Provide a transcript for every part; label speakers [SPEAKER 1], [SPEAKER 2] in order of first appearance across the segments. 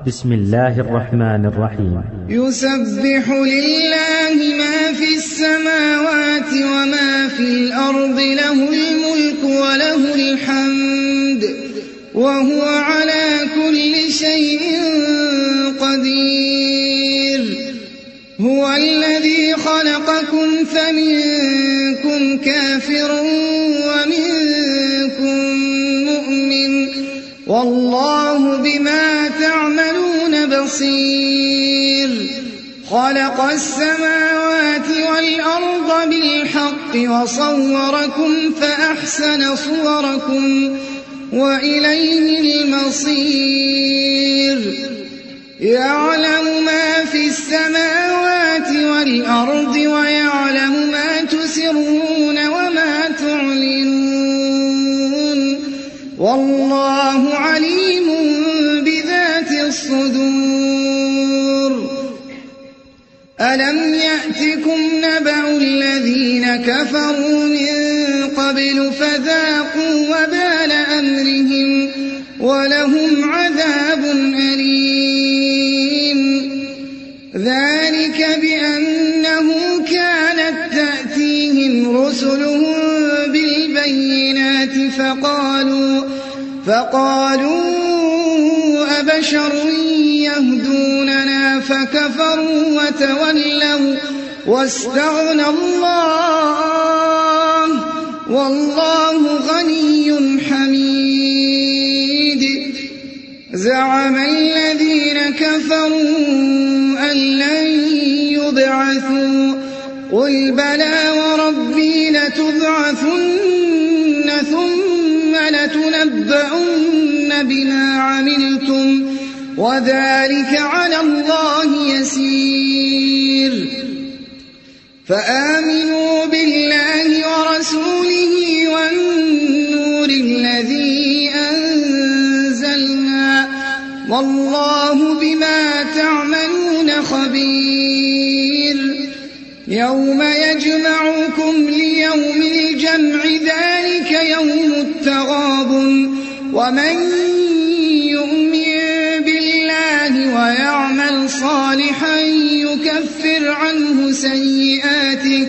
[SPEAKER 1] بسم الله الرحمن الرحيم.
[SPEAKER 2] يسبح لله ما في السماوات وما في الأرض، له الملك وله الحمد وهو على كل شيء قدير. هو الذي خلقكم فمنكم كافر ومنكم مؤمن، والله بما تعملون بصير. خلق السماوات والأرض بالحق وصوركم فأحسن صوركم وإليه المصير. يعلم ما في السماوات والأرض ويعلم ما تسرون وما تعلنون، والله عليم بذات الصدور. ألم يأتكم نبأ الذين كفروا من قبل فذاقوا وبال أمرهم ولهم عذاب أليم. ذلك بأنه كانت تأتيهم رسلهم بالبينات فقالوا أبشر يهدوننا فكفروا وتولوا واستغنى الله والله غني حميد. زعم الذين كفروا أن لن يبعثوا، قل بلى وربي لتبعثن ثم لتنبؤن بما عملتم وذلك على الله يسير. فآمنوا بالله ورسوله والنور الذي أنزلنا، والله بما تعملون خبير. يوم يجمعكم ليوم الجمع ذلك يوم التغابن، ومن يؤمن بالله ويعمل صالحا يكفر عنه سيئاته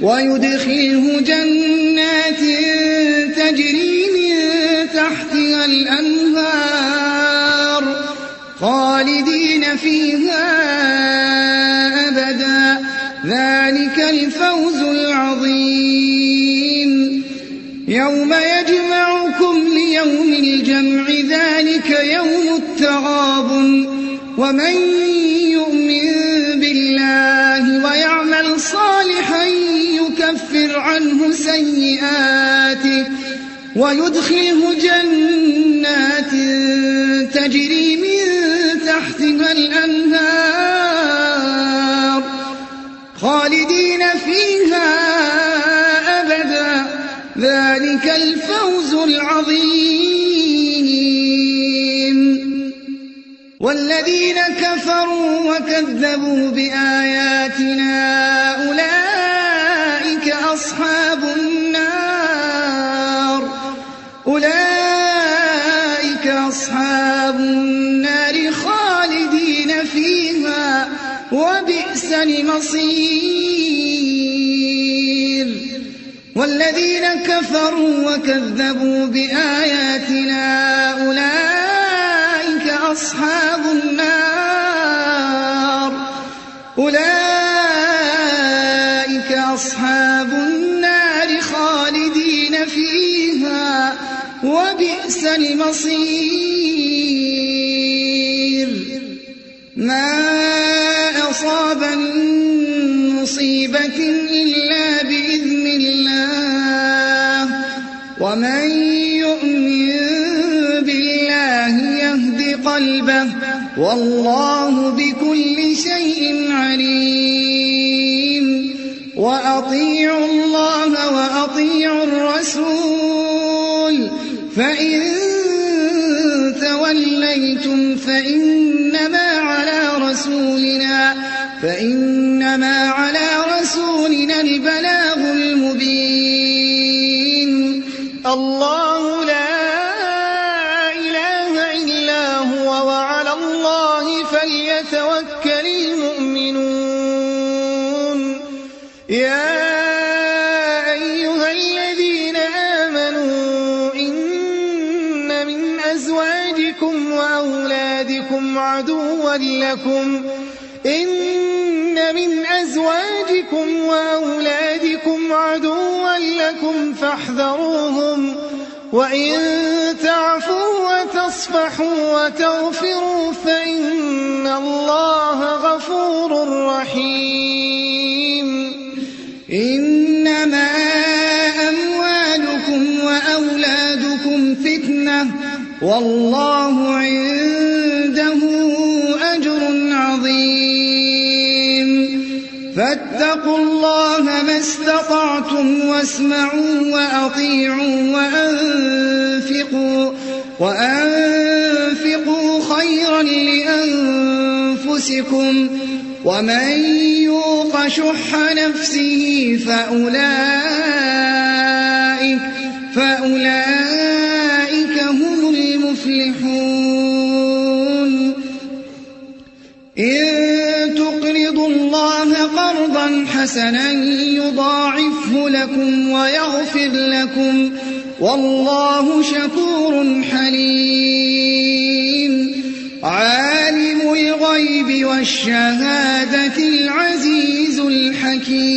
[SPEAKER 2] ويدخله جنات تجري من تحتها الأنهار خالدين فيها أبدا، ذلك الفوز العظيم. يوم يجمعكم ليوم الجمع ذلك يوم التغابن، ومن يؤمن بالله ويعمل صالحا يكفر عنه سيئاته ويدخله جنات تجري من تحتها الأنهار خالدين فيها أبدا، ذلك الفوز العظيم. والذين كفروا وكذبوا بآياتنا أولئك أصحاب النار خالدين فيها وبئس المصير. والذين كفروا وكذبوا بآياتنا أولئك أصحاب النار خالدين فيها وبئس المصير. ما أصاب من مصيبة إلا بإذن الله، ومن يؤمن بالله يهد قلبه، والله بكل شيء عليم. وأطيعوا الله وأطيعوا الرسول، فإن توليتم فإنما على رسولنا البلاغ المبين. الله لا إله إلا هو وعلى الله فليتوكل المؤمنون يا أيها الذين آمنوا إن من أزواجكم وأولادكم عدوا لكم فاحذروهم وإن تعفوا وتصفحوا وتغفروا فإن الله غفور رحيم إنما أموالكم وأولادكم فتنة والله عنده أجر عظيم فاتقوا الله ما استطعتم واسمعوا وأطيعوا وأنفقوا خيرا لأنفسكم ومن يوق شح نفسه فأولئك هم المفلحون إن تقرضوا الله قرضا حسنا يضاعفه لكم ويغفر لكم والله شكور حليم عالم الغيب والشهادة العزيز الحكيم